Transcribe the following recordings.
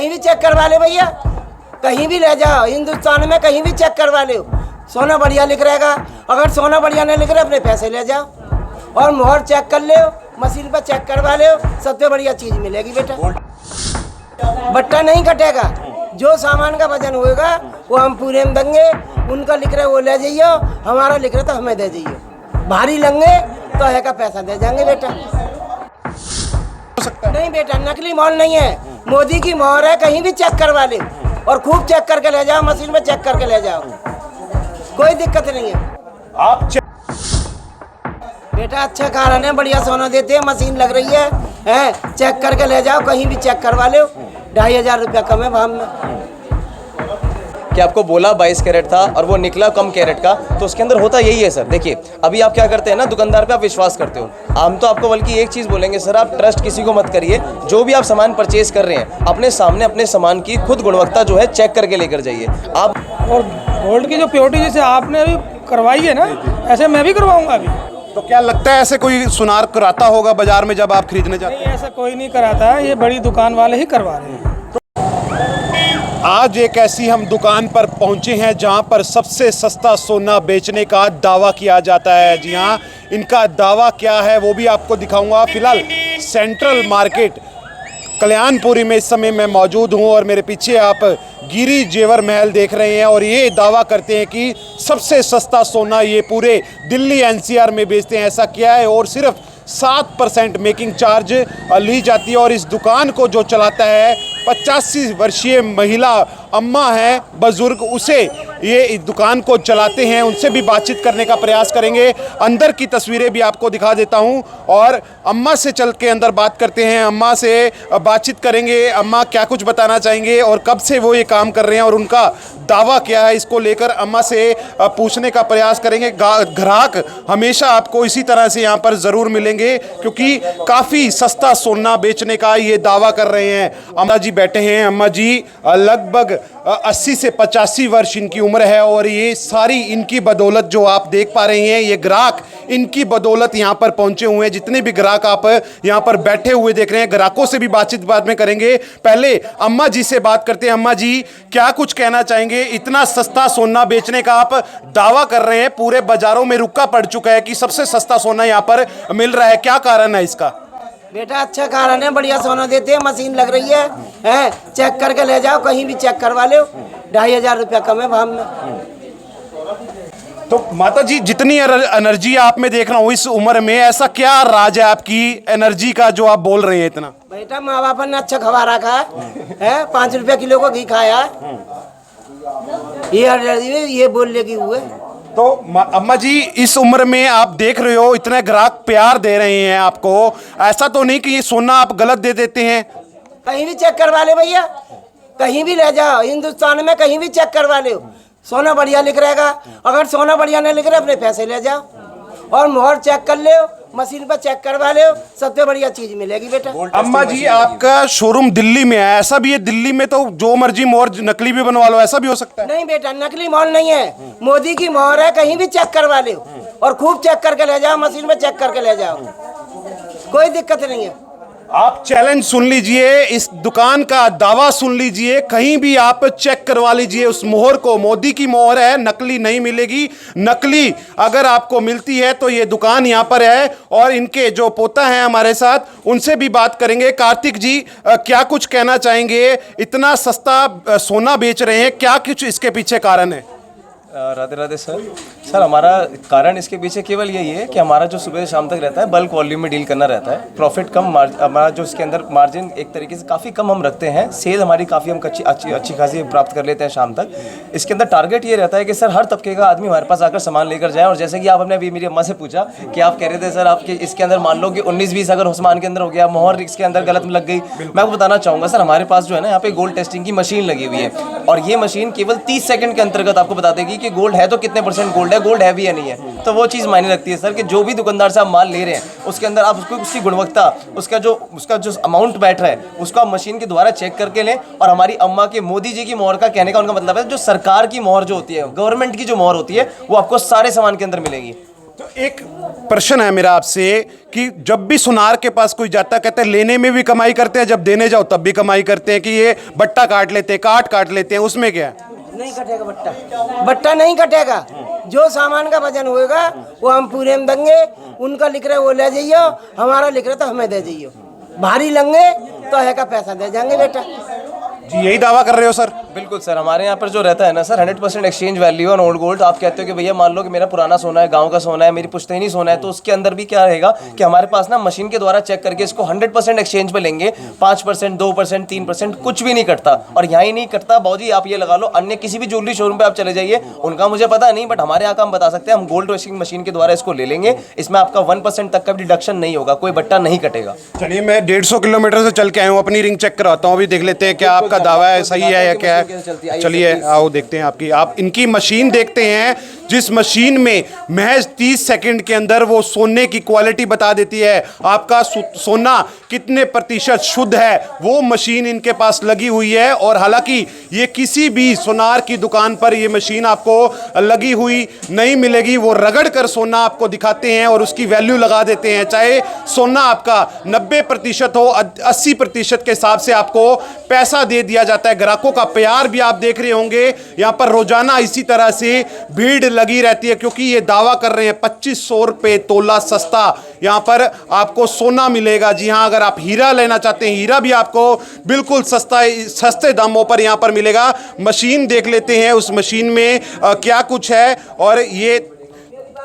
कहीं भी चेक करवा ले भैया, कहीं भी ले जाओ, हिंदुस्तान में कहीं भी चेक करवा लो, सोना बढ़िया लिख रहेगा। अगर सोना बढ़िया नहीं लिख रहा अपने पैसे ले जाओ और मोहर चेक कर ले, मशीन पर चेक करवा ले, सबसे बढ़िया चीज़ मिलेगी बेटा। बट्टा नहीं कटेगा, जो सामान का वजन होगा वो हम पूरे में देंगे। उनका लिख रहे वो ले जाइए, हमारा लिख रहे तो हमें दे जाइए। भारी लेंगे तो है का पैसा दे जाएंगे बेटा। नहीं बेटा, नकली मोहर नहीं है, मोदी की मोहर है। कहीं भी चेक करवा ले और खूब चेक करके ले जाओ, मशीन में चेक करके ले जाओ, कोई दिक्कत नहीं है। आप बेटा अच्छा कारण है, बढ़िया सोना देते हैं, मशीन लग रही है, चेक करके ले जाओ, कहीं भी चेक करवा लो। 2500 रुपया कम है भाव में। कि आपको बोला 22 कैरेट था और वो निकला कम कैरेट का, तो उसके अंदर होता यही है सर। देखिए अभी आप क्या करते हैं ना, दुकानदार पे आप विश्वास करते हो। हम तो आपको बल्कि एक चीज़ बोलेंगे सर, आप ट्रस्ट किसी को मत करिए। जो भी आप सामान परचेज कर रहे हैं अपने सामने अपने सामान की खुद गुणवत्ता जो है चेक करके लेकर जाइए आप। और गोल्ड की जो प्योरिटी जैसे आपने अभी करवाई है ना, ऐसे मैं भी करवाऊंगा अभी। तो क्या लगता है ऐसे कोई सुनार कराता होगा बाजार में जब आप खरीदने जाते हैं? नहीं, ऐसा कोई नहीं कराता है, ये बड़ी दुकान वाले ही करवा रहे हैं। आज एक ऐसी हम दुकान पर पहुंचे हैं जहां पर सबसे सस्ता सोना बेचने का दावा किया जाता है। जी हाँ, इनका दावा क्या है वो भी आपको दिखाऊंगा। फिलहाल सेंट्रल मार्केट कल्याणपुरी में इस समय मैं मौजूद हूं और मेरे पीछे आप गिरी जेवर महल देख रहे हैं और ये दावा करते हैं कि सबसे सस्ता सोना ये पूरे दिल्ली एनसीआर में बेचते हैं। ऐसा क्या है? और सिर्फ 7% मेकिंग चार्ज ली जाती है और इस दुकान को जो चलाता है 85 वर्षीय महिला अम्मा है, बुजुर्ग, उसे ये इस दुकान को चलाते हैं। उनसे भी बातचीत करने का प्रयास करेंगे। अंदर की तस्वीरें भी आपको दिखा देता हूं और अम्मा से चल के अंदर बात करते हैं, अम्मा से बातचीत करेंगे। अम्मा क्या कुछ बताना चाहेंगे और कब से वो ये काम कर रहे हैं और उनका दावा क्या है, इसको लेकर अम्मा से पूछने का प्रयास करेंगे। ग्राहक हमेशा आपको इसी तरह से यहाँ पर ज़रूर मिलेंगे क्योंकि काफ़ी सस्ता सोना बेचने का ये दावा कर रहे हैं। अम्मा जी बैठे हैं। अम्मा जी लगभग 80 से 85 वर्ष इनकी उम्र है और ये सारी इनकी बदौलत जो आप देख पा रहे हैं, ये ग्राहक इनकी बदौलत यहाँ पर पहुंचे हुए हैं। जितने भी ग्राहक आप यहाँ पर बैठे हुए देख रहे हैं, ग्राहकों से भी बातचीत बाद में करेंगे। पहले अम्मा जी से बात करते हैं। अम्मा जी क्या कुछ कहना चाहेंगे? इतना सस्ता सोना बेचने का आप दावा कर रहे हैं, पूरे बाजारों में रुका पड़ चुका है कि सबसे सस्ता सोना यहाँ पर मिल रहा है, क्या कारण है इसका? बेटा अच्छा कारण है, बढ़िया सोना देते हैं, मशीन लग रही है, चेक करके ले जाओ, कहीं भी चेक करवा लो। 2500 रुपया कम है भाव में। तो माता जी जितनी एनर्जी आप में देख रहा हूँ इस उम्र में, ऐसा क्या राज है आपकी एनर्जी का जो आप बोल रहे हैं इतना? बेटा माँ बाप ने अच्छा खवा रखा है, 5 रुपया किलो को घी खाया, ये बोलने की हुए। तो अम्मा जी इस उम्र में आप देख रहे हो इतने ग्राहक प्यार दे रहे हैं आपको, ऐसा तो नहीं कि ये सोना आप गलत दे देते हैं? कहीं भी चेक करवा ले भैया, कहीं भी ले जाओ, हिंदुस्तान में कहीं भी चेक करवा लो, सोना बढ़िया लिख रहेगा। अगर सोना बढ़िया नहीं लिख रहा अपने पैसे ले जाओ और मोहर चेक कर ले, मशीन पर चेक करवा ले, सबसे बढ़िया चीज मिलेगी बेटा। अम्मा जी आपका शोरूम दिल्ली में है, ऐसा भी है दिल्ली में तो जो मर्जी मोहर नकली भी बनवा लो, ऐसा भी हो सकता है? नहीं बेटा, नकली मोहर नहीं है, मोदी की मोहर है। कहीं भी चेक करवा लो और खूब चेक करके ले जाओ, मशीन में चेक करके ले जाओ, कोई दिक्कत नहीं है। आप चैलेंज सुन लीजिए, इस दुकान का दावा सुन लीजिए, कहीं भी आप चेक करवा लीजिए उस मोहर को। मोदी की मोहर है, नकली नहीं मिलेगी। नकली अगर आपको मिलती है तो ये दुकान यहाँ पर है और इनके जो पोता हैं हमारे साथ, उनसे भी बात करेंगे। कार्तिक जी क्या कुछ कहना चाहेंगे? इतना सस्ता सोना बेच रहे हैं, क्या कुछ इसके पीछे कारण है? राधे राधे सर हमारा कारण इसके पीछे केवल यही है कि हमारा जो सुबह से शाम तक रहता है बल्क वॉल्यूम में डील करना रहता है। प्रॉफिट कम, हमारा जो इसके अंदर मार्जिन एक तरीके से काफ़ी कम हम रखते हैं। सेल हमारी काफ़ी हम अच्छी खासी प्राप्त कर लेते हैं शाम तक। इसके अंदर टारगेट ये रहता है कि सर हर तबके का आदमी हमारे पास आकर सामान लेकर जाए। और जैसे कि आपने अभी मेरी अम्मा से पूछा कि आप कह रहे थे सर आपके इसके अंदर मान लो कि 19-20 अगर सामान के अंदर हो गया, मोहर इसके अंदर गलत लग गई, मैं आपको बताना चाहूँगा सर हमारे पास जो है ना यहाँ पे गोल्ड टेस्टिंग की मशीन लगी हुई है और ये मशीन केवल 30 सेकंड के अंतर्गत आपको बता देगी कि गोल्ड है तो कितने % गोल्ड है, गोल्ड है भी या नहीं है। तो वो चीज़ मायने रखती है सर कि जो भी दुकानदार से आप माल ले रहे हैं उसके अंदर आप उसको उसकी गुणवत्ता, उसका जो अमाउंट बैठ रहा है उसको आप मशीन के द्वारा चेक करके लें। और हमारी अम्मा के मोदी जी की मोहर का कहने का उनका मतलब है जो सरकार की मोहर जो होती है, गवर्नमेंट की जो मोहर होती है, वो आपको सारे सामान के अंदर मिलेगी। तो एक प्रश्न है मेरा आपसे कि जब भी सुनार के पास कोई जाता है, कहते हैं लेने में भी कमाई करते हैं, जब देने जाओ तब भी कमाई करते हैं, कि ये बट्टा काट लेते हैं, काट लेते हैं, उसमें क्या है? नहीं कटेगा बट्टा, बट्टा नहीं कटेगा। जो सामान का वजन होएगा वो हम पूरे में देंगे। उनका लिख रहे वो ले जाइयो, हमारा लिख रहे तो हमें दे जाइयो। भारी लेंगे तो है का पैसा दे जाएंगे बेटा। जी यही दावा कर रहे हो सर? बिल्कुल सर, हमारे यहाँ पर जो रहता है ना sir 100% exchange value on old gold. आप कहते हो कि भैया मान लो कि मेरा पुराना सोना है, गांव का सोना है, मेरी पुश्तैनी सोना है, तो उसके अंदर भी क्या रहेगा कि हमारे पास ना मशीन के द्वारा चेक करके इसको 100% एक्सचेंज पे लेंगे। 5%, 2%, 3% कुछ भी नहीं कटता। और यहाँ ही नहीं कटता बाबूजी, आप ये लगा लो अन्य किसी भी ज्वेलरी शोरूम पे आप चले जाइए, उनका मुझे पता नहीं, बट हमारे यहाँ का हम बता सकते हैं, हम गोल्ड वॉशिंग मशीन के द्वारा इसको ले लेंगे। इसमें आपका 1% तक का भी डिडक्शन नहीं होगा, कोई बट्टा नहीं कटेगा। चलिए मैं 150 किलोमीटर से चल के आया हूँ, अपनी रिंग चेक कराता हूँ, अभी देख लेते हैं क्या आपका दावा है, सही है या क्या है। चलिए आओ देखते हैं आपकी, आप इनकी मशीन देखते हैं, जिस मशीन में महज 30 सेकंड के अंदर वो सोने की क्वालिटी बता देती है, आपका सोना कितने प्रतिशत शुद्ध है, वो मशीन इनके पास लगी हुई है। और हालांकि ये किसी भी सुनार की दुकान पर ये मशीन आपको लगी हुई नहीं मिलेगी, वो रगड़ कर सोना आपको दिखाते हैं और उसकी वैल्यू लगा देते हैं। चाहे सोना आपका 90% हो, 80% के हिसाब से आपको पैसा दे दिया जाता है। ग्राहकों का प्यार भी आप देख रहे होंगे, यहाँ पर रोजाना इसी तरह से भीड़ लगी रहती है, क्योंकि ये दावा कर रहे हैं 2500 रुपये तोला सस्ता यहाँ पर आपको सोना मिलेगा। जी हाँ, अगर आप हीरा लेना चाहते हैं, हीरा भी आपको बिल्कुल सस्ते दामों पर यहाँ पर मिलेगा। मशीन देख लेते हैं, उस मशीन में क्या कुछ है। और ये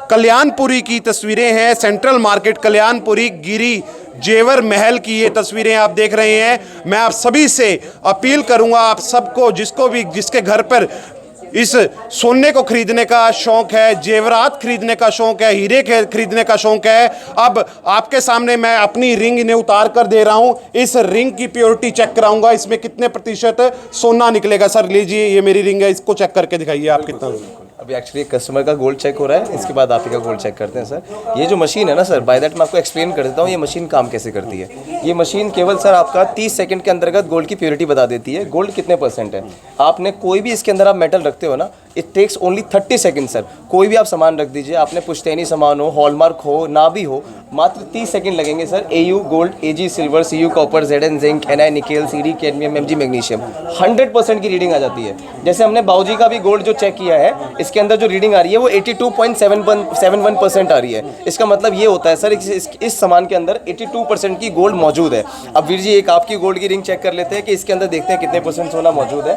कल्याणपुरी की तस्वीरें हैं, सेंट्रल मार्केट कल्याणपुरी गिरी जेवर महल की ये तस्वीरें आप देख रहे हैं। मैं आप सभी से अपील करूंगा, आप सबको, जिसको भी जिसके घर पर इस सोने को खरीदने का शौक है, जेवरात खरीदने का शौक है, हीरे खरीदने का शौक है, अब आपके सामने मैं अपनी रिंग इन्हें उतार कर दे रहा हूं। इस रिंग की प्योरिटी चेक कराऊंगा, इसमें कितने प्रतिशत सोना निकलेगा। सर लीजिए, ये मेरी रिंग है, इसको चेक करके दिखाइए आप कितना। अभी एक्चुअली कस्टमर का गोल्ड चेक हो रहा है, इसके बाद आप ही का गोल्ड चेक करते हैं सर। ये जो मशीन है ना सर, बाय दैट मैं आपको एक्सप्लेन कर देता हूँ ये मशीन काम कैसे करती है। ये मशीन केवल सर आपका 30 सेकंड के अंतर्गत गोल्ड की प्योरिटी बता देती है, गोल्ड कितने % है। आपने कोई भी इसके अंदर आप मेटल रखते हो ना, it takes only 30 second sir. कोई भी आप सामान रख दीजिए, आपने पुश्तैनी सामान हो, हॉलमार्क हो, ना भी हो, मात्र 30 सेकंड लगेंगे sir. AU gold, AG silver, CU copper, ZN zinc, NI nickel, CD cadmium, MG magnesium, 100% की रीडिंग आ जाती है। जैसे हमने बाबूजी का भी गोल्ड जो चेक किया है, इसके अंदर जो रीडिंग आ रही है वो 82.71% आ रही है। इसका मतलब ये होता है सर इस सामान के अंदर 82% की गोल्ड मौजूद है। अब वीर जी एक आपकी गोल्ड की रिंग चेक कर लेते हैं कि इसके अंदर देखते हैं कितने % सोना मौजूद है।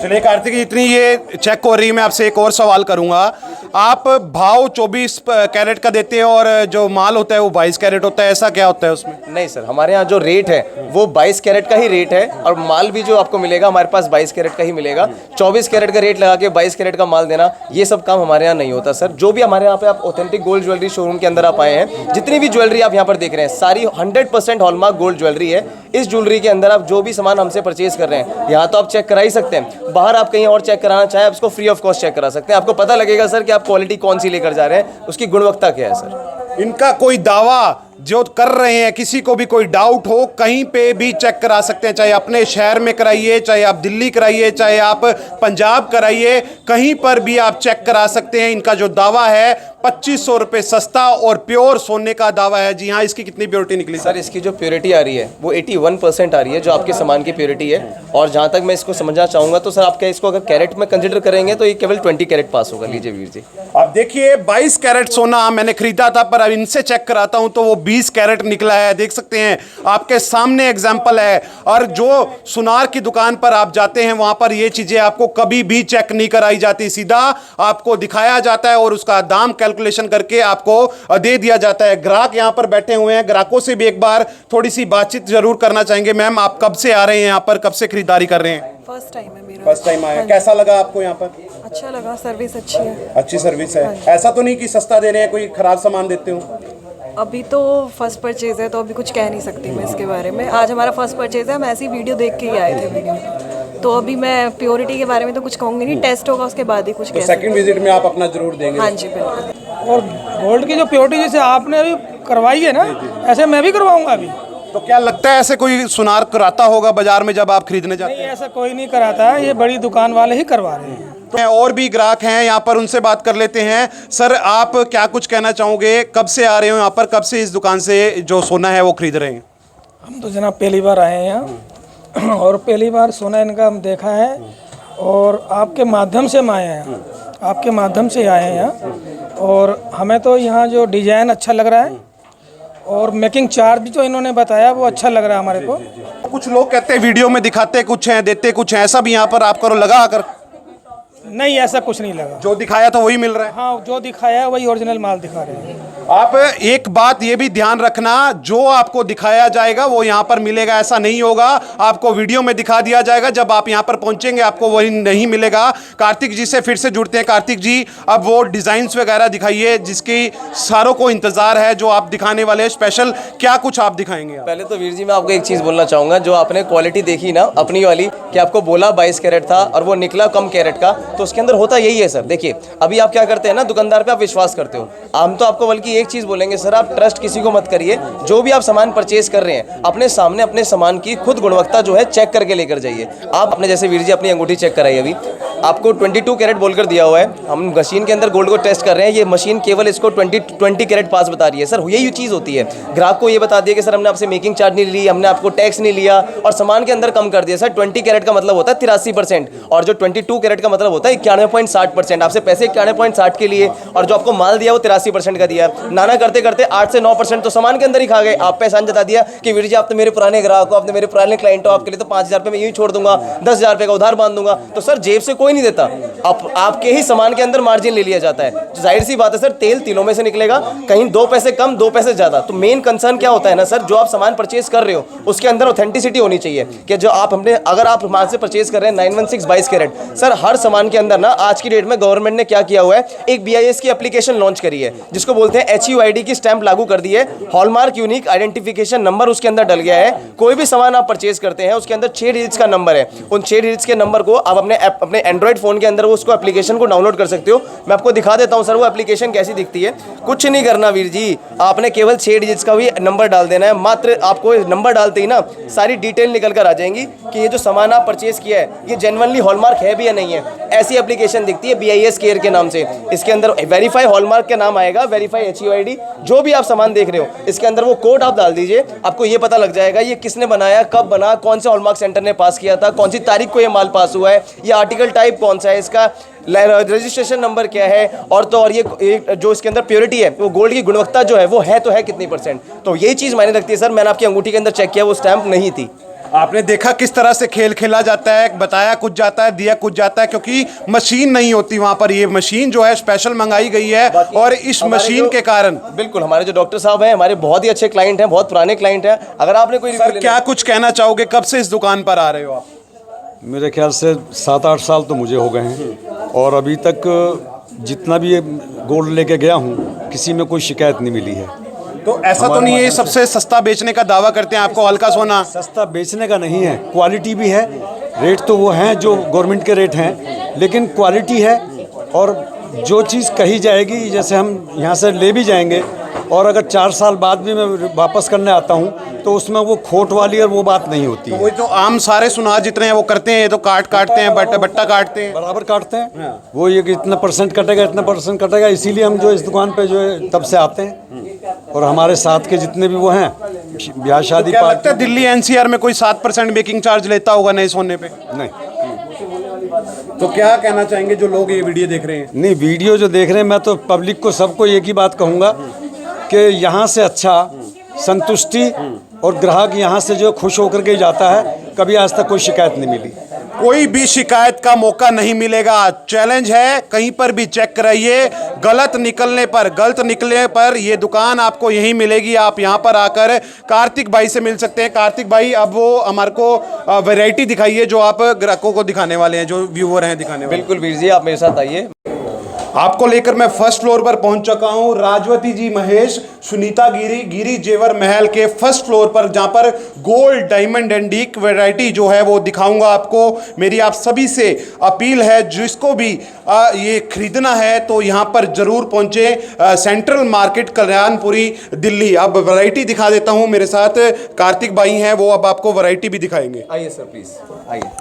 चलिए कार्तिक, इतनी ये चेक हो रही है, मैं आपसे एक और सवाल करूंगा। आप भाव 24 कैरेट का देते हैं और जो माल होता है वो 22 कैरेट होता है, ऐसा क्या होता है उसमें? नहीं सर, हमारे यहाँ जो रेट है वो 22 कैरेट का ही रेट है, और माल भी जो आपको मिलेगा हमारे पास 22 कैरेट का ही मिलेगा। 24 कैरेट का रेट लगा के 22 कैरेट का माल देना, ये सब काम हमारे यहाँ नहीं होता सर। जो भी हमारे यहाँ पे आप ऑथेंटिक गोल्ड ज्वेलरी शोरूम के अंदर आप आए हैं, जितनी भी ज्वेलरी आप यहाँ पर देख रहे हैं सारी 100% हॉलमार्क गोल्ड ज्वेलरी है। इस ज्वेलरी के अंदर आप जो भी सामान हमसे परचेज कर रहे हैं, यहाँ तो आप चेक करा ही सकते हैं, बाहर आप कहीं और चेक कराना चाहे आप इसको फ्री ऑफ कॉस्ट चेक करा सकते हैं। आपको पता लगेगा सर कि आप क्वालिटी कौन सी लेकर जा रहे हैं, उसकी गुणवत्ता क्या है सर। इनका कोई दावा जो कर रहे हैं, किसी को भी कोई डाउट हो कहीं पे भी चेक करा सकते हैं, चाहे अपने शहर में कराइए, चाहे आप दिल्ली कराइए, चाहे आप पंजाब कराइए, कहीं पर भी आप चेक करा सकते हैं। इनका जो दावा है 2500 रुपये सस्ता और प्योर सोने का दावा है। जी हाँ, इसकी कितनी प्योरिटी निकली सर? इसकी जो प्योरिटी आ रही है वो 81% आ रही है, जो आपके सामान की प्योरिटी है। और जहाँ तक मैं इसको समझना चाहूँगा तो सर आपके इसको अगर कैरेट में कंसिडर करेंगे तो ये केवल 20 कैरेट पास होगा। लीजिए वीर जी, आप देखिए 22 कैरेट सोना मैंने खरीदा था, पर अब इनसे चेक कराता हूं तो वो 20 कैरेट निकला है। देख सकते हैं आपके सामने एग्जांपल है। और जो सुनार की दुकान पर आप जाते हैं वहां पर ये चीजें आपको कभी भी चेक नहीं कराई जाती, सीधा आपको दिखाया जाता है और उसका दाम कैलकुलेशन करके आपको दे दिया जाता है। ग्राहक यहां पर बैठे हुए हैं, ग्राहकों से भी एक बार थोड़ी सी बातचीत जरूर करना चाहेंगे। मैम, आप कब से आ रहे हैं यहाँ पर, कब से खरीदारी कर रहे हैं? फर्स्ट टाइम है मेरा। फर्स्ट टाइम आया, कैसा लगा आपको यहाँ पर? अच्छा लगा, सर्विस अच्छी है। अच्छी सर्विस है। ऐसा तो नहीं कि सस्ता दे रहे हैं, कोई खराब सामान देते हो? अभी तो फर्स्ट परचेज है तो अभी कुछ कह नहीं सकती मैं इसके बारे में। आज हमारा फर्स्ट परचेज है, हम ऐसी वीडियो देख के ही आए थे वीडियो, तो अभी मैं प्योरिटी के बारे में तो कुछ कहूँगी नहीं, टेस्ट होगा उसके बाद ही कुछ तो सेकंड विजिट में आप अपना जरूर देंगे? हाँ जी बिल्कुल। और गोल्ड की जो प्योरिटी जैसे आपने अभी करवाई है ना, ऐसे मैं भी करवाऊंगा अभी। तो क्या लगता है ऐसे कोई सुनार कराता होगा बाजार में जब आप खरीदने जाते नहीं, ऐसा कोई नहीं कराता है, ये बड़ी दुकान वाले ही करवा रहे हैं। हैं? और भी ग्राहक हैं यहाँ पर, उनसे बात कर लेते हैं। सर, आप क्या कुछ कहना चाहोगे? कब से आ रहे हो यहाँ पर? कब से इस दुकान से जो सोना है वो खरीद रहे हैं? हम तो जनाब पहली बार आए हैं यहाँ और पहली बार सोना इनका हम देखा है और आपके माध्यम से हम आए हैं, आपके माध्यम से आए हैं यहाँ। और हमें तो यहाँ जो डिजाइन अच्छा लग रहा है और मेकिंग चार्ज जो इन्होंने बताया वो अच्छा लग रहा है हमारे को। कुछ लोग कहते हैं वीडियो में दिखाते कुछ हैं, देते कुछ हैं, ऐसा भी यहाँ पर आपको लगा आकर? नहीं, ऐसा कुछ नहीं लगा। जो दिखाया था वही मिल रहा है? हाँ, जो दिखाया है वही ओरिजिनल माल दिखा रहे हैं। आप एक बात ये भी ध्यान रखना, जो आपको दिखाया जाएगा वो यहाँ पर मिलेगा ऐसा नहीं होगा। आपको वीडियो में दिखा दिया जाएगा, जब आप यहाँ पर पहुंचेंगे आपको वही नहीं मिलेगा। कार्तिक जी से फिर से जुड़ते हैं। कार्तिक जी, अब वो डिजाइन्स वगैरह दिखाइए जिसकी सारों को इंतजार है, जो आप दिखाने वाले हैं स्पेशल, क्या कुछ आप दिखाएंगे? पहले तो वीर जी मैं आपको एक चीज़ बोलना चाहूँगा, जो आपने क्वालिटी देखी ना अपनी वाली, कि आपको बोला 22 कैरेट था और वो निकला कम कैरेट का, तो उसके अंदर होता यही है सर। देखिए अभी आप क्या करते हैं ना, दुकानदार पे आप विश्वास करते हो। हम तो आपको बल्कि एक चीज़ बोलेंगे सर, आप ट्रस्ट किसी को मत करिए। जो भी आप सामान परचेज कर रहे हैं अपने सामने अपने सामान की खुद गुणवत्ता जो है चेक करके लेकर जाइए। आप अपने जैसे वीर जी अपनी अंगूठी चेक कराई, अभी आपको 22 कैरेट बोलकर दिया हुआ है, हम मशीन के अंदर गोल्ड को टेस्ट कर रहे हैं, ये मशीन केवल इसको 20 कैरेट पास बता रही है सर। यही चीज़ होती है, ग्राहक को ये बता दिया कि सर हमने आपसे मेकिंग चार्ज नहीं ली, हमने आपको टैक्स नहीं लिया और सामान के अंदर कम कर दिया। सर 20 कैरेट का मतलब होता है 83% और जो 22 कैरेट का मतलब होता है 91.60%। आपसे पैसे 91.60 के लिए और जो आपको माल दिया वो 83% का दिया। नाना करते करते 8 से 9% तो सामान के अंदर ही खा गए। आप पे एहसान जता दिया कि वीर जी आप तो मेरे पुराने ग्राहक हो, आपने मेरे पुराने क्लाइंट हो, आपके लिए तो 5,000 रुपये मैं यूँ छोड़ दूंगा, 10,000 रुपये का उधार बांध दूंगा। तो सर जेब से कोई नहीं देता, आपके ही सामान के अंदर मार्जिन ले लिया जाता है। जाहिर सी बात है सर, तेल तिलों में से निकलेगा, कहीं 2 पैसे कम 2 पैसे ज़्यादा। तो मेन कंसर्न क्या होता है ना सर, जो आप सामान परचेज कर रहे हो उसके अंदर ऑथेंटिसिटी होनी चाहिए कि जो आप हमने अगर आप हमारे से परचेज कर रहे हैं 916 22 कैरेट, सर हर सामान के अंदर ना आज की डेट में गवर्नमेंट ने क्या किया हुआ है, एक BIS की एप्लीकेशन लॉन्च करी है जिसको बोलते हैं HUID की स्टैंप लागू कर दी है। हॉलमार्क यूनिक आइडेंटिफिकेशन नंबर उसके अंदर डल गया है। कोई भी सामान आप परचेज करते हैं उसके अंदर 6 डिजिट्स का नंबर है। उन 6 डिजिट्स के नंबर को आप अपने एंड्रॉइड फोन के अंदर वो उसको एप्लीकेशन को डाउनलोड कर सकते हो। मैं आपको दिखा देता हूं सर वो एप्लीकेशन कैसी दिखती है। कुछ नहीं करना वीर जी, आपने केवल 6 डिजिट्स का भी नंबर डाल देना है। मात्र आपको नंबर डालते ही ना सारी डिटेल निकल कर आ जाएंगी कि ये जो सामान आप परचेज किया है ये जेन्युइनली हॉलमार्क है भी या नहीं है। ऐसी एप्लीकेशन दिखती है BIS केयर के नाम से। इसके अंदर वेरीफाई हॉलमार्क का नाम आएगा, वेरीफाई HUID, जो भी आप सामान देख रहे हो इसके अंदर वो कोड आप डाल दीजिए, आपको ये पता लग जाएगा ये किसने बनाया, कब बना, कौन से हॉलमार्क सेंटर ने पास किया था, कौन सी तारीख को ये माल पास हुआ है, ये आर्टिकल टाइप कौन सा है, इसका रजिस्ट्रेशन नंबर क्या है, और तो और ये जो इसके अंदर प्योरिटी है वो गोल्ड की गुणवत्ता जो है वो है तो है कितनी %। तो यही चीज़ मायने रखती है सर। मैंने आपकी अंगूठी के अंदर चेक किया, वो स्टैंप नहीं थी। आपने देखा किस तरह से खेल खेला जाता है, बताया कुछ जाता है, दिया कुछ जाता है, क्योंकि मशीन नहीं होती वहां पर। ये मशीन जो है स्पेशल मंगाई गई है और इस मशीन के कारण बिल्कुल हमारे जो डॉक्टर साहब हैं हमारे बहुत ही अच्छे क्लाइंट हैं, बहुत पुराने क्लाइंट हैं। अगर आपने कोई सर क्या कुछ कहना चाहोगे, कब से इस दुकान पर आ रहे हो आप? मेरे ख्याल से 7-8 साल तो मुझे हो गए हैं और अभी तक जितना भी ये गोल्ड लेके गया हूँ किसी में कोई शिकायत नहीं मिली है। तो ऐसा तो नहीं है सबसे सस्ता बेचने का दावा करते हैं आपको हल्का सोना? सस्ता बेचने का नहीं है, क्वालिटी भी है। रेट तो वो हैं जो गवर्नमेंट के रेट हैं, लेकिन क्वालिटी है। और जो चीज़ कही जाएगी, जैसे हम यहाँ से ले भी जाएंगे और अगर 4 साल बाद भी मैं वापस करने आता हूँ तो उसमें वो खोट वाली और वो बात नहीं होती है। वही तो आम सारे सुनार जितने हैं वो करते हैं, ये तो काटते हैं, बट्टा काटते हैं, बराबर काटते हैं। वो ये कि इतना % कटेगा, इतना % कटेगा, इसीलिए हम जो इस दुकान पे जो है तब से आते हैं। और हमारे साथ के जितने भी वो हैं ब्याह शादी क्या लगता है दिल्ली NCR में कोई 7% मेकिंग चार्ज लेता होगा नए सोने पे? नहीं। तो क्या कहना चाहेंगे जो लोग ये वीडियो देख रहे हैं? नहीं, वीडियो जो देख रहे हैं, मैं तो पब्लिक को सबको एक ही बात कहूँगा कि यहाँ से अच्छा संतुष्टि और ग्राहक यहाँ से जो खुश होकर के जाता है, कभी आज तक कोई शिकायत नहीं मिली। कोई भी शिकायत का मौका नहीं मिलेगा। चैलेंज है, कहीं पर भी चेक कराइए, गलत निकलने पर ये दुकान आपको यहीं मिलेगी। आप यहाँ पर आकर कार्तिक भाई से मिल सकते हैं। कार्तिक भाई, अब वो हमारे को वैरायटी दिखाइए जो आप ग्राहकों को दिखाने वाले हैं, जो व्यूअर हैं दिखाने वाले। बिल्कुल वीर जी, आप मेरे साथ आइए। आपको लेकर मैं फर्स्ट फ्लोर पर पहुंच चुका हूं। राजवती जी महेश, सुनीता गिरी, गिरी जेवर महल के फर्स्ट फ्लोर पर, जहां पर गोल्ड, डायमंड, एंटीक वैरायटी जो है वो दिखाऊंगा आपको। मेरी आप सभी से अपील है, जिसको भी ये खरीदना है तो यहां पर जरूर पहुंचे। Central market, Kalyanpuri, Delhi. अब वैरायटी दिखा देता हूं, मेरे साथ कार्तिक भाई हैं, वो अब आपको वैरायटी भी दिखाएंगे। आइए सर प्लीज आइए।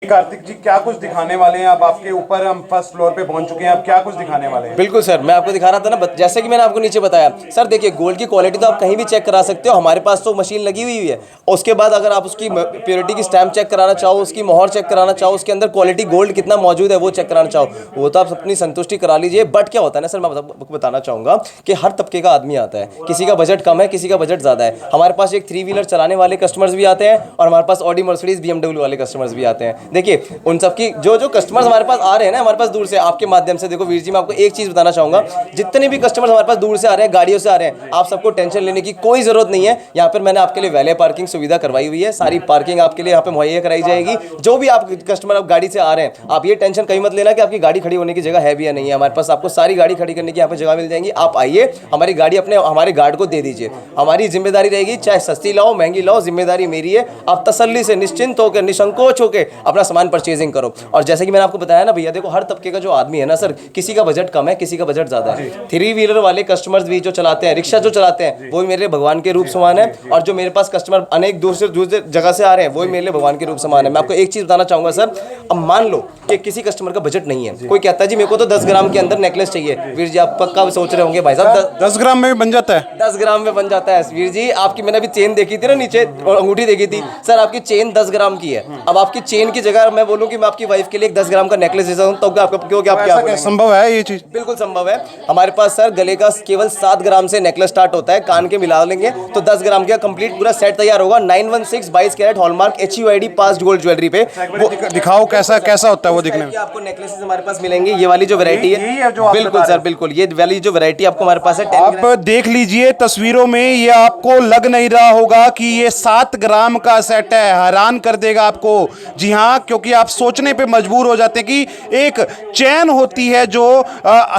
कार्तिक जी क्या कुछ दिखाने वाले हैं? अब आपके ऊपर हम फर्स्ट फ्लोर पे पहुंच चुके हैं, अब क्या कुछ दिखाने वाले हैं? बिल्कुल सर, मैं आपको दिखा रहा था ना, जैसे कि मैंने आपको नीचे बताया सर, देखिए गोल्ड की क्वालिटी तो आप कहीं भी चेक करा सकते हो, हमारे पास तो मशीन लगी हुई है। उसके बाद अगर आप उसकी प्योरिटी की स्टैम्प चेक कराना चाहो, उसकी मोहर चेक कराना चाहो, उसके अंदर क्वालिटी गोल्ड कितना मौजूद है वो चेक कराना चाहो, वो तो आप अपनी संतुष्टि करा लीजिए। बट क्या होता है ना सर, मैं आपको बताना चाहूँगा कि हर तबके का आदमी आता है, किसी का बजट कम है, किसी का बजट ज़्यादा है। हमारे पास एक 3 व्हीलर चलाने वाले कस्टमर्स भी आते हैं और हमारे पास ऑडी, मर्सिडीज, BMW वाले कस्टमर्स भी आते हैं। देखिए उन सबकी जो कस्टमर्स हमारे पास आ रहे हैं ना, हमारे पास दूर से, आपके माध्यम से, देखो वीर जी मैं आपको एक चीज़ बताना चाहूँगा, जितने भी कस्टमर्स हमारे पास दूर से आ रहे हैं, गाड़ियों से आ रहे हैं, आप सबको टेंशन लेने की कोई ज़रूरत नहीं है। यहाँ पर मैंने आपके लिए वैले पार्किंग सुविधा करवाई हुई है, सारी पार्किंग आपके लिए यहाँ पे मुहैया कराई जाएगी। जो भी आप कस्टमर आप गाड़ी से आ रहे हैं, आप ये टेंशन कहीं मत लेना कि आपकी गाड़ी खड़ी होने की जगह है भी या नहीं है। हमारे पास आपको सारी गाड़ी खड़ी करने की यहाँ पे जगह मिल जाएंगी। आप आइए, हमारी गाड़ी अपने हमारे गार्ड को दे दीजिए, हमारी जिम्मेदारी रहेगी, चाहे सस्ती लाओ महंगी लाओ, जिम्मेदारी मेरी है। आप तसल्ली से, निश्चिंत होकर, निसंकोच होकर अपना सामान परचेजिंग करो। और जैसे कि मैंने आपको बताया ना भैया, देखो हर तबके का जो आदमी है ना सर, किसी का बजट कम है, किसी का बजट ज्यादा है। 3 व्हीलर वाले कस्टमर्स भी जो चलाते हैं, रिक्शा जो चलाते हैं, वो भी मेरे लिए भगवान के रूप समान है। और जो मेरे पास कस्टमर अनेक दूसरे जगह से आ रहे हैं, वो भी मेरे लिए भगवान के रूप समान है। मैं आपको एक चीज बताना चाहूंगा सर, अब मान लो कि किसी कस्टमर का बजट नहीं है, कोई कहता है जी मेरे को तो 10 ग्राम के अंदर नेकलेस चाहिए। वीर जी आप पक्का सोच रहे होंगे भाई साहब 10 ग्राम में भी बन जाता है? 10 ग्राम में बन जाता है वीर जी। आपकी मैंने अभी चेन देखी थी ना नीचे, और अंगूठी देखी थी सर, आपकी चेन 10 ग्राम की है। अब आपकी चेन की जगह मैं बोलूं कि मैं आपकी वाइफ के लिए 10 ग्राम का नेकलेस देता हूं, तो आपको क्योंकि आप क्या बोलेंगे? संभव है ये चीज? बिल्कुल संभव है। हमारे पास सर गले का केवल 7 ग्राम से नेकलेस स्टार्ट होता है, कान के मिला लेंगे तो 10 ग्राम का कंप्लीट पूरा सेट तैयार होगा। 916 22 कैरेट हॉलमार्क HUID पास गोल्ड ज्वेलरी पे। वो दिखाओ कैसा कैसा होता है वो दिखने में। आपको नेकलेसेस हमारे पास मिलेंगे, ये वाली जो वैरायटी है, बिल्कुल सर बिल्कुल, ये वाली जो वैरायटी आपको हमारे पास है। आप देख लीजिए तस्वीरों में, ये आपको लग नहीं रहा होगा कि ये 7 ग्राम का सेट है, हैरान कर देगा आपको। जी हाँ, क्योंकि आप सोचने पे मजबूर हो जाते हैं कि एक चैन होती है जो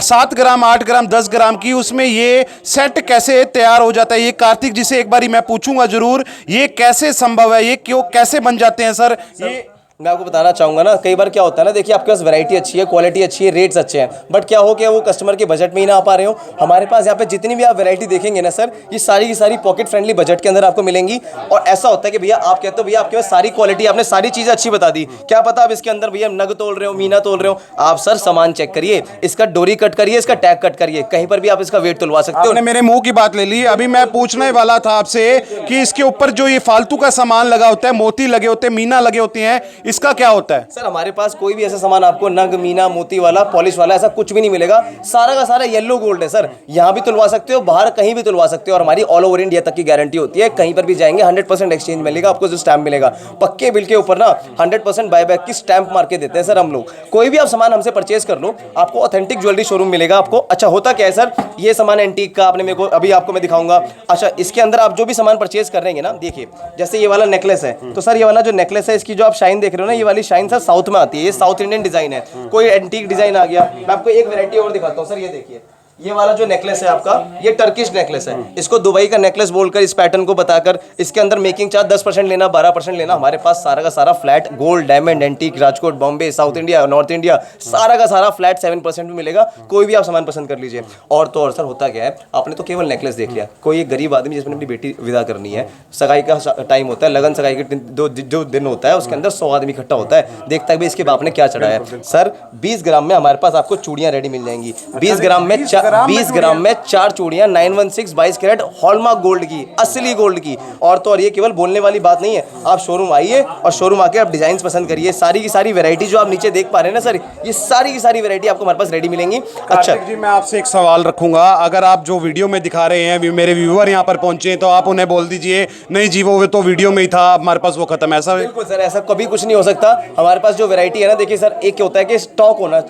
7 ग्राम, 8 ग्राम, 10 ग्राम की, उसमें ये सेट कैसे तैयार हो जाता है। ये कार्तिक जी से एक बारी मैं पूछूंगा जरूर, ये कैसे संभव है, ये क्यों कैसे बन जाते हैं सर? ये मैं आपको बताना चाहूंगा ना, कई बार क्या होता है ना, देखिए आपके पास वैरायटी अच्छी है, क्वालिटी अच्छी है, रेट्स अच्छे हैं, बट क्या हो गया वो कस्टमर के बजट में ही ना आ पा रहे हो। हमारे पास यहाँ पे जितनी भी आप वैरायटी देखेंगे ना सर, ये सारी की सारी पॉकेट फ्रेंडली बजट के अंदर आपको मिलेंगी। और ऐसा होता है कि भैया आप कहते हो भैया आपके पास सारी क्वालिटी, आपने सारी चीज़ें अच्छी बता दी, क्या पता आप इसके अंदर भैया नग तोल रहे हो, मीना तोल रहे हो। आप सर सामान चेक करिए, इसका डोरी कट करिए, इसका टैग कट करिए, कहीं पर भी आप इसका वेट तुलवा सकते हो। आपने मेरे मुंह की बात ले ली। अभी मैं पूछने वाला था आपसे कि इसके ऊपर जो ये फालतू का सामान लगा होता है, मोती लगे होते हैं, मीना लगे होती हैं, इसका क्या होता है? सर हमारे पास कोई भी ऐसा सामान आपको नग, मीना, मोती वाला, पॉलिश वाला ऐसा कुछ भी नहीं मिलेगा। सारा का सारा येलो गोल्ड है सर, यहाँ भी तुलवा सकते हो, बाहर कहीं भी तुलवा सकते हो, और हमारी ऑल ओवर इंडिया तक की गारंटी होती है। कहीं पर भी जाएंगे 100% एक्सचेंज मिलेगा आपको, जो स्टैंप मिलेगा पक्के बिल के ऊपर ना 100% बायबैक की स्टैंप मार के देते हैं सर हम लोग। कोई भी आप सामान हमसे परचेज कर लो, आपको ऑथेंटिक ज्वेलरी शोरूम मिलेगा आपको। अच्छा होता क्या है सर, ये सामान एंटीक का आपने मेरे को अभी आपको मैं दिखाऊंगा। अच्छा इसके अंदर आप जो भी सामान परचेज कर रहे हैं ना, देखिए जैसे ये वाला नेकलेस है, तो सर ये वाला जो नेकलेस है, इसकी जो आप शाइन देख रहे हो ना, ये वाली शाइन सर साउथ में आती है, ये साउथ इंडियन डिजाइन है, कोई एंटीक डिजाइन आ गया। मैं आपको एक वैरायटी और दिखाता हूँ सर, ये देखिए ये वाला जो नेकलेस है आपका, ये टर्किश नेकलेस है। इसको दुबई का नेकलेस बोलकर इस पैटर्न को बताकर इसके अंदर मेकिंग चार्ज 10% लेना, 12% लेना। हमारे पास सारा का सारा flat gold, diamond, antique, Rajkot, Bombay, south India, north India, सारा का सारा फ्लैट 7% में मिलेगा। कोई भी आप सामान पसंद कर लीजिए। और तो और सर होता क्या है, आपने तो केवल नेकलेस देख लिया, कोई एक गरीब आदमी जिसने अपनी बेटी विदा करनी है, सगाई का टाइम होता है, लगन सगाई के जो दिन होता है, उसके अंदर 100 आदमी इकट्ठा होता है, देखता है भाई इसके बाप ने क्या चढ़ाया है। सर 20 ग्राम में हमारे पास आपको चूड़ियां रेडी मिल जाएंगी। 20 ग्राम में 4 चूड़ियां 916 22 कैरेट हॉलमार्क गोल्ड की, असली गोल्ड की। और तो और ये केवल बोलने वाली बात नहीं है, आप शोरूम आइए और शोरूम आके आप डिजाइन पसंद करिए। सारी की सारी वैरायटी जो आप नीचे देख पा रहे हैं ना सर, ये सारी की सारी वैरायटी आपको हमारे पास रेडी मिलेंगी। अच्छा जी मैं आपसे एक सवाल रखूंगा, अगर आप जो वीडियो में दिखा रहे हैं, मेरे व्यूअर यहाँ पर पहुंचे तो आप उन्हें बोल दीजिए नहीं जी वो तो वीडियो में ही था, हमारे पास वो खत्म, ऐसा? बिल्कुल सर, ऐसा कभी कुछ नहीं हो सकता। हमारे पास जो वैरायटी है ना, देखिए सर, एक क्या होता है कि स्टॉक होना,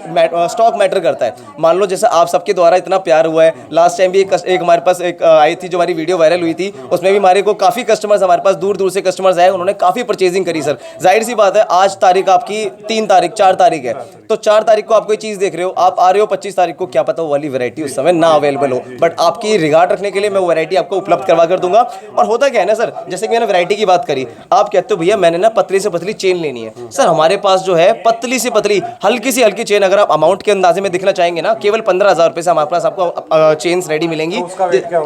स्टॉक मैटर करता है। मान लो जैसे आप सबके द्वारा इतना प्यार हुआ है। लास्ट टाइम भी एक हमारे पास एक आई थी जो हमारी वीडियो वायरल हुई थी, उसमें भी हमारे को काफ़ी कस्टमर्स, हमारे पास दूर दूर से कस्टमर्स आए, उन्होंने काफ़ी परचेजिंग करी सर। जाहिर सी बात है, आज तारीख आपकी 3 तारीख 4 तारीख है, तो 4 तारीख को आप कोई चीज़ देख रहे हो, आप आ रहे हो 25 तारीख को, क्या पता वो वाली वैरायटी उस समय ना अवेलेबल हो, बट आपकी रिगार्ड रखने के लिए मैं वो वैरायटी आपको उपलब्ध करवा कर दूंगा। और होता क्या है ना सर, जैसे कि मैंने वैरायटी की बात करी, आप कहते हो भैया मैंने ना पतली से पतली चेन लेनी है। सर हमारे पास जो है पतली से पतली हल्की सी हल्की चेन, अगर आप अमाउंट के अंदाजे में दिखना चाहेंगे ना, केवल 15,000 रुपये से हमारे पास आपको चेन्स रेडी मिलेंगी,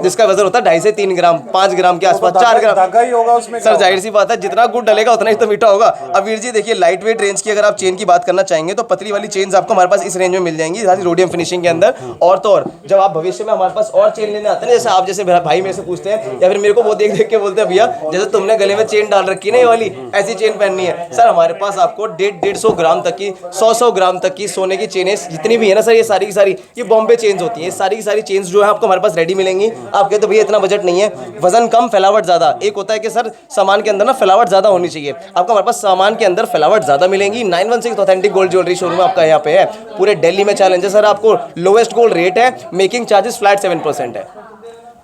जिसका वजन होता है 2.5 से 3 ग्राम, 5 ग्राम के आसपास, 4 ग्राम धागा ही होगा उसमें। सर जाहिर सी बात है, जितना गुड़ डलेगा उतना ही तो मीठा होगा। अब वीर जी देखिए, लाइट वेट रेंज की अगर आप चेन की बात करना चाहेंगे तो पतली वाली चेन्स आपको हमारे पास इस रेंज में मिल जाएंगी, सारी रोडियम फिनिशिंग के अंदर। और तो और जब आप भविष्य में हमारे पास और चेन लेने आते हैं, जैसे आप जैसे भाई मेरे से पूछते हैं या फिर मेरे को वो देख देख के बोलते हैं भैया जैसे तुमने गले में चेन डाल रखी है ना ये वाली, ऐसी चेन पहननी है। सर हमारे पास आपको 150 ग्राम तक की, 100 ग्राम तक की सोने की चेनें जितनी भी है ना सर, ये सारी की सारी ये बॉम्बे चेन्स होती है, सारी की सारी चेन्स जो है आपको हमारे पास रेडी मिलेंगी। आप कहते हो भैया इतना बजट नहीं है, वजन कम फैलावट ज्यादा। एक होता है कि सर सामान के अंदर ना फैलावट ज्यादा होनी चाहिए, आपको हमारे पास सामान के अंदर फैलावट ज्यादा मिलेंगी। 916 ऑथेंटिक गोल्ड ज्वेलरी शोरूम आपका यहाँ पे है, पूरे दिल्ली में चैलेंज है सर। आपको लोवेस्ट गोल्ड रेट है, मेकिंग चार्जेस फ्लैट 7% है।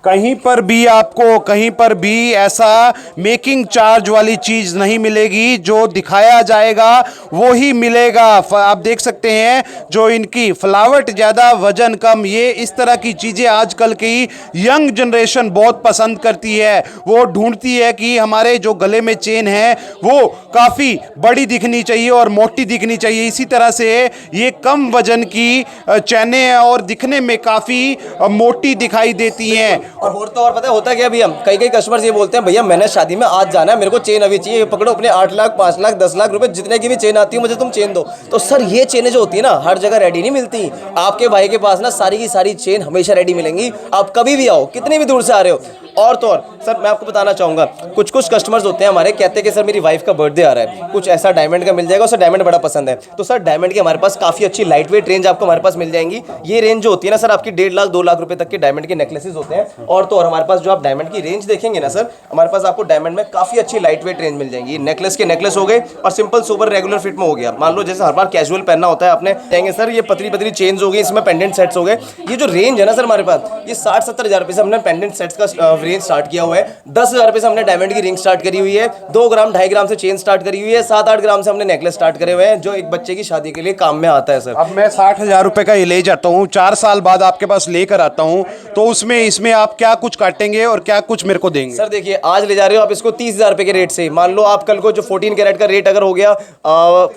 कहीं पर भी आपको कहीं पर भी ऐसा मेकिंग चार्ज वाली चीज नहीं मिलेगी, जो दिखाया जाएगा वो ही मिलेगा। आप देख सकते हैं जो इनकी फ्लावट ज़्यादा वजन कम, ये इस तरह की चीज़ें आजकल की यंग जनरेशन बहुत पसंद करती है। वो ढूंढती है कि हमारे जो गले में चेन है वो काफ़ी बड़ी दिखनी चाहिए और मोटी दिखनी चाहिए। इसी तरह से ये कम वजन की चैनें हैं और दिखने में काफ़ी मोटी दिखाई देती हैं। और तो और पता है होता क्या भैया, कई कस्टमर्स ये बोलते हैं भैया मैंने शादी में आज जाना है, मेरे को चेन अभी चाहिए, पकड़ो अपने 8 लाख 5 लाख 10 लाख रुपए जितने की भी चेन आती है मुझे तुम चेन दो। तो सर ये चेनें जो होती है ना हर जगह रेडी नहीं मिलती। आपके भाई के पास ना सारी की सारी चेन हमेशा रेडी मिलेंगी, आप कभी भी आओ, कितनी भी दूर से आ रहे हो। और तो और सर मैं आपको बताना चाहूँगा, कुछ कस्टमर्स होते हैं हमारे, कहते हैं कि सर मेरी वाइफ का बर्थडे आ रहा है, कुछ ऐसा डायमंड का मिल जाएगा, उसे डायमंड बड़ा पसंद है, तो सर डायमंड की हमारे पास काफ़ी अच्छी लाइट वेट रेंज आपको हमारे पास मिल जाएंगी। ये रेंज जो होती है ना सर आपकी 1.5 लाख 2 लाख रुपए तक के डायमंड के नेकलेसेस होते हैं। और तो और हमारे पास जो आप डायमंड की रेंज देखेंगे ना सर, हमारे पास आपको डायमंड में काफ़ी अच्छी लाइट वेट रेंज मिल जाएंगी। नेकलेस के नेकलेस हो गए और सिंपल सोबर रेगुलर फिट में हो गया। मान लो जैसे हर बार कैजुअल पहनना होता है आपने, कहेंगे सर ये पतली पतली चेन्स हो गई, इसमें पेंडेंट सेट्स हो गए। ये जो रेंज है ना सर हमारे पास, ये 60-70 हज़ार रुपये से हमने पेंडेंट सेट्स का रेंज स्टार्ट किया हुआ है। 10,000 रुपये से हमने डायमंड की रिंग स्टार्ट करी हुई है, 2 ग्राम 2.5 ग्राम से चेन स्टार्ट करी हुई है, 7-8 ग्राम से हमने नेकलेस स्टार्ट करे हुए हैं, जो एक बच्चे की शादी के लिए काम में आता है सर। अब मैं 60,000 रुपये का ये ले जाता हूँ, 4 साल बाद आपके पास लेकर आता हूँ, तो उसमें इसमें आप क्या कुछ काटेंगे और क्या कुछ मेरे को देंगे? सर देखिए आज ले जा रहे हो आप इसको 30,000 रुपये के रेट से, मान लो आप कल को जो 14 कैरेट का रेट अगर हो गया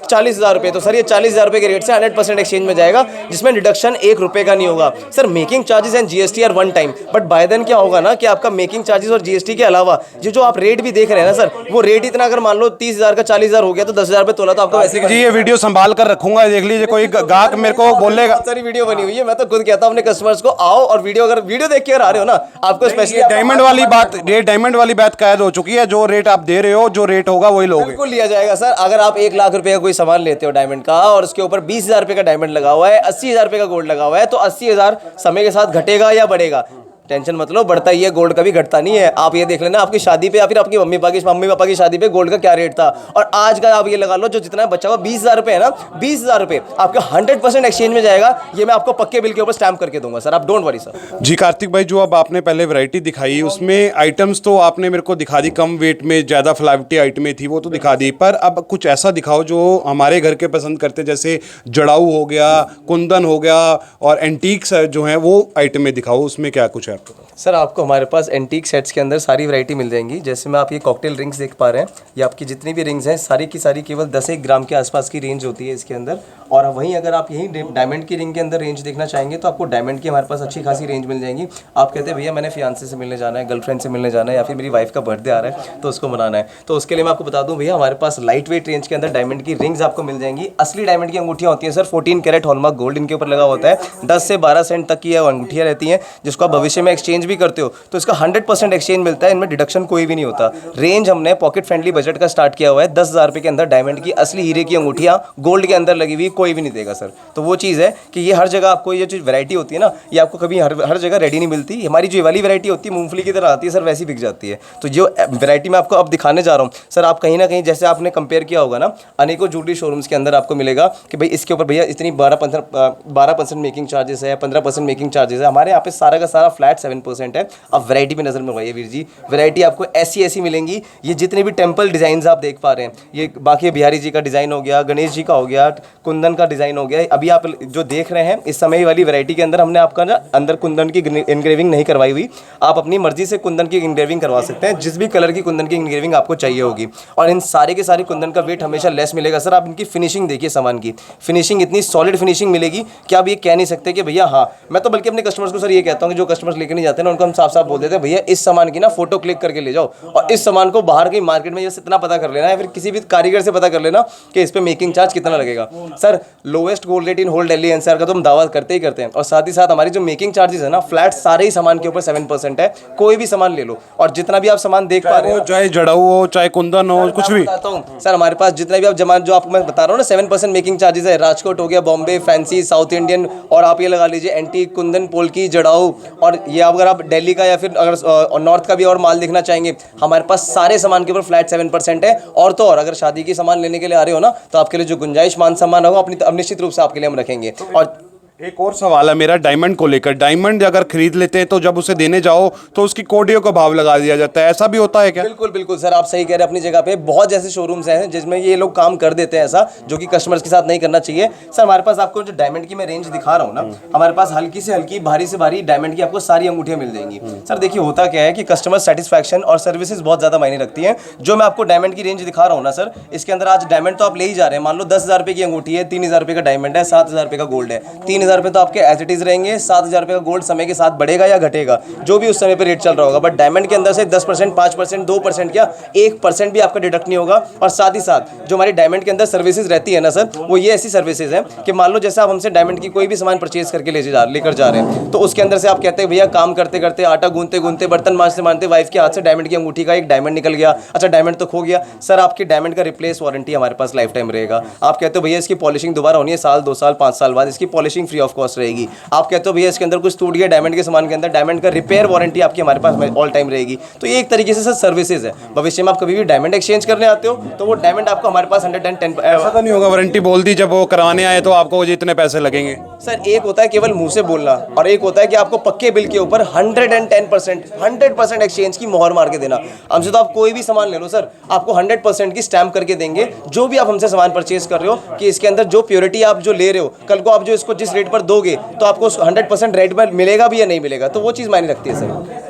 40,000 रुपये, तो सर ये 40,000 रुपये के रेट से 100% एक्सचेंज में जाएगा, जिसमें डिडक्शन 1 रुपये का नहीं होगा। Sir making charges and GST are one time, but by then क्या होगा ना कि आपका मेकिंग चार्जेस और जीएसटी के अलावा ये जो आप रेट भी देख रहे हैं ना सर, वो रेट इतना अगर मान लो 30,000 का 40,000 हो गया तो 10,000 रुपये तोला तो आपको वैसे जी ये वीडियो संभाल कर रखूंगा, देख लीजिए कोई गाहक मेरे को बोलेगा। सारी वीडियो बनी हुई है, मैं तो खुद कहता हूँ अपने कस्टमर्स को आओ और वीडियो अगर वीडियो देख के आ रहे हो ना आपको स्पेशली डायमंड वाली बात, ये डायमंड वाली बात कैद हो चुकी है, जो रेट आप दे रहे हो जो रेट होगा वही लोगे। बिल्कुल लिया जाएगा सर। अगर आप 1 लाख रुपए का कोई सामान लेते हो डायमंड का और उसके ऊपर 20,000 रुपये का डायमंड लगा हुआ है, 80,000 रुपये का गोल्ड लगा हुआ है, तो 80,000 समय के साथ घटेगा या बढ़ेगा? टेंशन मत लो, बढ़ता ही है, गोल्ड कभी घटता नहीं है। आप ये देख लेना आपकी शादी पे या फिर आपकी मम्मी पापा की शादी पे गोल्ड का क्या रेट था और आज का आप ये लगा लो जो जितना बचा हुआ 20,000 रुपये है ना, 20,000 रुपये आपका 100% एक्सचेंज में जाएगा। ये मैं आपको पक्के बिल के ऊपर स्टैम्प करके दूंगा सर, आप डोंट वरी सर। जी कार्तिक भाई, जो अब आपने पहले वैरायटी दिखाई उसमें आइटम्स तो आपने मेरे को दिखा दी, कम वेट में ज़्यादा फ्लाइवटी आइटमें थी वो तो दिखा दी, पर अब कुछ ऐसा दिखाओ जो हमारे घर के पसंद करते, जैसे जड़ाऊ हो गया, कुंदन हो गया और एंटीक्स जो हैं वो आइटमें दिखाओ, उसमें क्या कुछ है आपको? सर आपको हमारे पास एंटीक सेट्स के अंदर सारी वैरायटी मिल जाएंगी। जैसे में आप ये कॉकटेल रिंग्स देख पा रहे हैं, ये आपकी जितनी भी रिंग्स हैं सारी की सारी केवल 10-1 ग्राम के आसपास की रेंज होती है इसके अंदर। और वहीं अगर आप यही डायमंड की रिंग के अंदर रेंज देखना चाहेंगे तो आपको डायमंड की हमारे पास अच्छी खासी रेंज मिल जाएंगी। आप कहते हैं भैया मैंने फियांसे से मिलने जाना है, गर्लफ्रेंड से मिलने जाना है, या फिर मेरी वाइफ का बर्थडे आ रहा है तो उसको मनाना है, तो उसके लिए मैं आपको बता दूं भैया हमारे पास लाइट वेट रेंज के अंदर डायमंड की रिंग्स आपको मिल जाएंगी। असली डायमंड की अंगूठियाँ होती हैं सर, 14 कैरेट हॉलमार्क गोल्ड इनके ऊपर लगा होता है, 10 से 12 सेंट तक की अंगूठियाँ रहती हैं, जिसको आप भविष्य में में एक्सचेंज भी करते हो तो इसका 100% एक्सचेंज मिलता है, इनमें डिडक्शन कोई भी नहीं होता। रेंज हमने पॉकेट फ्रेंडली बजट का स्टार्ट किया हुआ है। 10,000 रुपये के अंदर डायमंड की असली हीरे की अंगूठियाँ गोल्ड के अंदर लगी हुई कोई भी नहीं देगा सर। तो वो चीज़ है कि ये हर जगह आपको ये जो वैरायटी होती है ना, ये आपको कभी हर जगह रेडी नहीं मिलती। हमारी जो वाली वैरायटी होती है मूंगफली की तरह आती है सर, वैसी बिक जाती है। तो जो वैरायटी मैं आपको अब दिखाने जा रहा हूँ सर, आप कहीं ना कहीं जैसे आपने कंपेयर किया होगा ना अनेकों ज्वेलरी शोरूम्स के अंदर, आपको मिलेगा कि भाई इसके ऊपर भैया इतनी 12% मेकिंग चार्जेस है, 15% मेकिंग चार्जेस है। हमारे यहाँ पे सारा का सारा फ्लैट 7% है। अब वैरायटी पे नजर मंगवाइए वीर जी, वैरायटी आपको ऐसी मिलेंगी। ये जितने भी टेम्पल डिजाइन आप देख पा रहे हैं, ये बाकी बिहारी जी का डिजाइन हो गया, गणेश जी का हो गया, कुंदन का डिजाइन हो गया। अभी आप जो देख रहे हैं इस समय वाली वैरायटी के अंदर हमने आपका ना अंदर कुंदन की इंग्रेविंग नहीं करवाई हुई। आप अपनी मर्जी से कुंदन की इंग्रेविंग करवा सकते हैं, जिस भी कलर की कुंदन की इंग्रेविंग आपको चाहिए होगी। और इन सारे के सारे कुंदन का वेट हमेशा लेस मिलेगा सर। आप इनकी फिनिशिंग देखिए, सामान की फिनिशिंग इतनी सॉलिड फिनिशिंग मिलेगी कि आप ये कह नहीं सकते कि भैया हाँ। मैं तो बल्कि अपने कस्टमर्स को सर ये कहता हूँ कि जो कस्टमर्स लेकर नहीं जाते ना उनको हम साफ साफ बोल देते हैं भैया इस सामान की ना फोटो क्लिक करके ले जाओ और इस सामान को बाहर की मार्केट में जैसे इतना पता कर लेना है, फिर किसी भी कारीगर से पता कर लेना कि इस पे मेकिंग चार्ज कितना लगेगा। Sir lowest gold rate in whole Delhi NCR का तो हम दावा करते ही करते हैं। और साथ ही साथ हमारी जो मेकिंग चार्जेस है ना फ्लैट सारे ही सामान के ऊपर 7% है। कोई भी सामान ले लो और जितना भी आप सामान देख पा रहे हो, चाहे जड़ाऊ हो चाहे कुंदन हो, कुछ भी बताता हूँ सर। हमारे पास जितना भी आप जमान जो आपको मैं बता रहा हूँ ना 7% मेकिंग चार्जेस है। राजकोट हो गया, बॉम्बे, फैंसी, साउथ इंडियन, और आप ये लगा लीजिए एंटीक, कुंदन, पोल्की, जड़ाऊ। और ये अगर आप दिल्ली का या फिर अगर नॉर्थ का भी और माल देखना चाहेंगे, हमारे पास सारे सामान के ऊपर फ्लैट 7% है। और तो और अगर शादी की सामान लेने के लिए आ रहे हो ना तो आपके लिए जो गुंजाइश मान सम्मान होगा अपनी निश्चित रूप से आपके लिए हम रखेंगे। और एक और सवाल है मेरा डायमंड को लेकर। डायमंड अगर खरीद लेते हैं तो जब उसे देने जाओ तो उसकी कोडियों का भाव लगा दिया जाता है, ऐसा भी होता है क्या? बिल्कुल बिल्कुल सर, आप सही कह रहे हैं। अपनी जगह पे बहुत जैसे शोरूम्स हैं जिसमें ये लोग काम कर देते हैं ऐसा, जो कि कस्टमर्स के साथ नहीं करना चाहिए। सर हमारे पास आपको जो डायमंड की मैं रेंज दिखा रहा हूँ ना, हमारे पास हल्की से हल्की, भारी से भारी डायमंड की आपको सारी अंगूठियाँ मिल जाएंगी। सर देखिए होता क्या है कि कस्टमर सेटिस्फैक्शन और सर्विसेज बहुत ज़्यादा मायने रखती हैं। जो मैं आपको डायमंड की रेंज दिखा रहा हूँ ना सर, इसके अंदर आज डायमंड तो आप ले ही जा रहे हैं। मान लो 10,000 रुपये की अंगूठी है, 3,000 रुपये का डायमंड है, 7,000 रुपये का गोल्ड है। 3,000 रुपये तो आपके एज इट इज रहेंगे, 7,000 रुपये का गोल्ड समय के साथ बढ़ेगा या घटेगा, जो भी उस समय पे रेट चल रहा होगा। बट डायमंड के अंदर से 10%, 5%, 2% क्या 1% भी आपका डिडक्ट नहीं होगा। और साथ ही साथ जो हमारी डायमंड के अंदर सर्विसेज रहती है ना सर, वो ये ऐसी सर्विसेज है कि मान लो जैसे आप हमसे डायमंड की कोई भी सामान परचेज करके लेकर जा रहे हैं, तो उसके अंदर से आप कहते हैं भैया काम करते करते, आटा गूंथते गूंथते, बर्तन मांजते वाइफ के हाथ से डायमंड की अंगूठी का एक डायमंड निकल गया, अच्छा डायमंड तो खो गया। सर आपकी डायमंड का रिप्लेस वारंटी हमारे पास लाइफ टाइम रहेगा। आप कहते हो भैया इसकी पॉलिशिंग दोबारा होनी है, साल 2 साल 5 साल बाद इसकी पॉलिशिंग फ्री ऑफ कॉस्ट रहेगी। आप कहते हो भैया इसके अंदर कुछ टूट गया डायमंड के सामान के अंदर, डायमंड का रिपेयर वारंटी आपकी हमारे पास ऑल टाइम रहेगी। तो ये एक तरीके से सर सर्विसेज है। भविष्य में आप कभी भी डायमंड एक्सचेंज करने आते हो तो वो डायमंड आपको हमारे पास 110 ऐसा तो नहीं होगा वारंटी बोल दी जब वो करवाने आए तो आपको जितने पैसे लगेंगे? सर एक होता है केवल मुंह से बोलना और एक होता है कि आपको पक्के बिल के ऊपर 110% एक्सचेंज की मोहर मार के देना। हमसे तो आप कोई भी सामान ले लो सर, आपको 100% की स्टैम्प करके देंगे। जो भी आप हमसे सामान परचेज कर रहे हो कि इसके अंदर जो प्योरिटी आप जो ले रहे हो, कल को आप जो इसको जिस रेट पर दोगे तो आपको 100% रेट पर मिलेगा भी या नहीं मिलेगा, तो वो चीज़ मायने रखती है सर।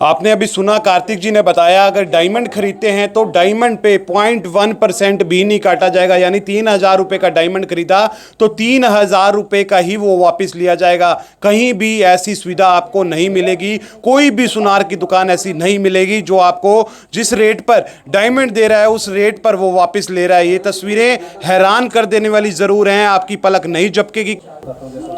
आपने अभी सुना कार्तिक जी ने बताया अगर डायमंड खरीदते हैं तो डायमंड पे 0.1% भी नहीं काटा जाएगा। यानी 3,000 रुपये का डायमंड खरीदा तो 3,000 रुपये का ही वो वापस लिया जाएगा। कहीं भी ऐसी सुविधा आपको नहीं मिलेगी, कोई भी सुनार की दुकान ऐसी नहीं मिलेगी जो आपको जिस रेट पर डायमंड दे रहा है उस रेट पर वो वापस ले रहा है। ये तस्वीरें हैरान कर देने वाली ज़रूर हैं, आपकी पलक नहीं झपकेगी।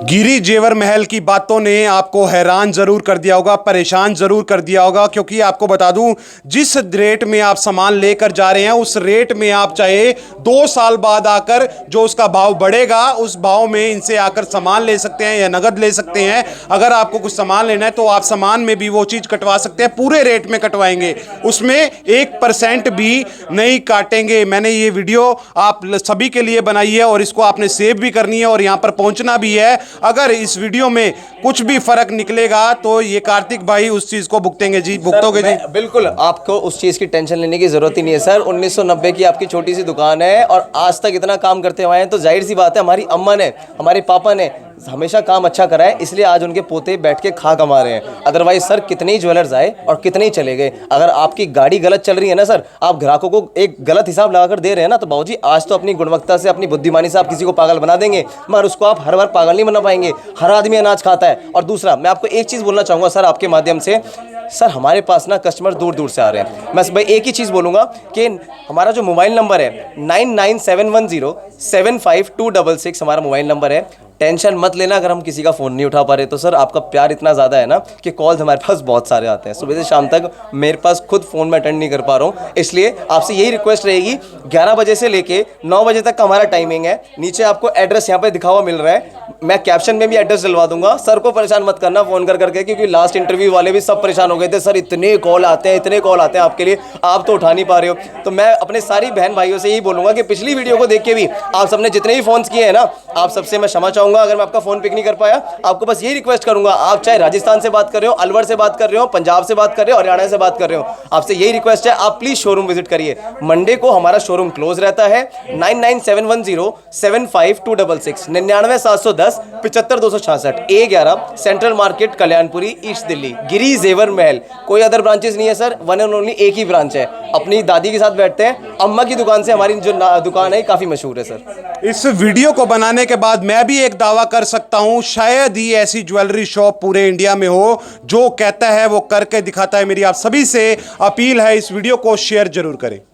गिरी जेवर महल की बातों ने आपको हैरान जरूर कर दिया होगा, परेशान जरूर कर दिया होगा, क्योंकि आपको बता दूं जिस रेट में आप सामान लेकर जा रहे हैं उस रेट में आप चाहे 2 साल बाद आकर जो उसका भाव बढ़ेगा उस भाव में इनसे आकर सामान ले सकते हैं या नगद ले सकते हैं। अगर आपको कुछ सामान लेना है तो आप सामान में भी वो चीज़ कटवा सकते हैं, पूरे रेट में कटवाएंगे, उसमें 1% भी नहीं काटेंगे। मैंने ये वीडियो आप सभी के लिए बनाई है और इसको आपने सेव भी करनी है और यहाँ पर पहुँचना भी है। अगर इस वीडियो में कुछ भी फर्क निकलेगा तो ये कार्तिक भाई उस चीज को भुगतेंगे जी, भुगतोगे जी? बिल्कुल, आपको उस चीज की टेंशन लेने की जरूरत ही नहीं है सर। 1990 की आपकी छोटी सी दुकान है और आज तक इतना काम करते हुए हैं, तो जाहिर सी बात है हमारी अम्मा ने, हमारे पापा ने हमेशा काम अच्छा करा है, इसलिए आज उनके पोते बैठ के खा कमा रहे हैं। अदरवाइज सर कितने ही ज्वेलर्स आए और कितने ही चले गए। अगर आपकी गाड़ी गलत चल रही है ना सर, आप ग्राहकों को एक गलत हिसाब लगाकर दे रहे हैं ना, तो बाबूजी आज तो अपनी गुणवत्ता से, अपनी बुद्धिमानी से आप किसी को पागल बना देंगे, मगर उसको आप हर बार पागल नहीं बना पाएंगे। हर आदमी अनाज खाता है। और दूसरा मैं आपको एक चीज़ बोलना चाहूँगा सर आपके माध्यम से, सर हमारे पास ना कस्टमर दूर दूर से आ रहे हैं। मैं भाई एक ही चीज़ बोलूँगा कि हमारा जो मोबाइल नंबर है 9971075266 हमारा मोबाइल नंबर है। टेंशन मत लेना अगर हम किसी का फ़ोन नहीं उठा पा रहे तो सर आपका प्यार इतना ज़्यादा है ना कि कॉल्स हमारे पास बहुत सारे आते हैं। सुबह से शाम तक मेरे पास खुद फ़ोन में अटेंड नहीं कर पा रहा हूँ, इसलिए आपसे यही रिक्वेस्ट रहेगी 11 बजे से लेके 9 बजे तक का हमारा टाइमिंग है। नीचे आपको एड्रेस यहाँ पे दिखा हुआ मिल रहा है, मैं कैप्शन में भी एड्रेस डलवा दूंगा। सर को परेशान मत करना फ़ोन कर करके, क्योंकि लास्ट इंटरव्यू वाले भी सब परेशान हो गए थे, सर इतने कॉल आते हैं, इतने कॉल आते हैं आपके लिए, आप तो उठा नहीं पा रहे हो। तो मैं अपने सारी बहन भाइयों से यही बोलूँगा कि पिछली वीडियो को देख के भी आप सबने जितने भी फ़ोन्स किए हैं ना, आप सबसे मैं क्षमा चाहूँगा अगर मैं आपका फ़ोन पिक नहीं कर पाया। आपको बस यही रिक्वेस्ट करूँगा, आप चाहे राजस्थान से बात कर रहे हो, अलवर से बात कर रहे हो, पंजाब से बात कर रहे हो, हरियाणा से बात कर रहे हो, आपसे यही रिक्वेस्ट है, आप प्लीज़ शोरूम विजिट करिए। मंडे को हमारा शोरूम क्लोज रहता है। 9971075266 99 710 75 266 A11 central market Kalyanpuri east Delhi, Giri Jewar Mahal. कोई अदर ब्रांचेस नहीं है सर, वन एंड ओनली एक ही ब्रांच है। अपनी दादी के साथ बैठते हैं, अम्मा की दुकान से हमारी जो दुकान है काफ़ी मशहूर है सर। इस वीडियो को बनाने के बाद मैं भी एक दावा कर सकता हूं, शायद ही ऐसी ज्वेलरी शॉप पूरे इंडिया में हो जो कहता है वो करके दिखाता है। मेरी आप सभी से अपील है, इस वीडियो को शेयर जरूर करें।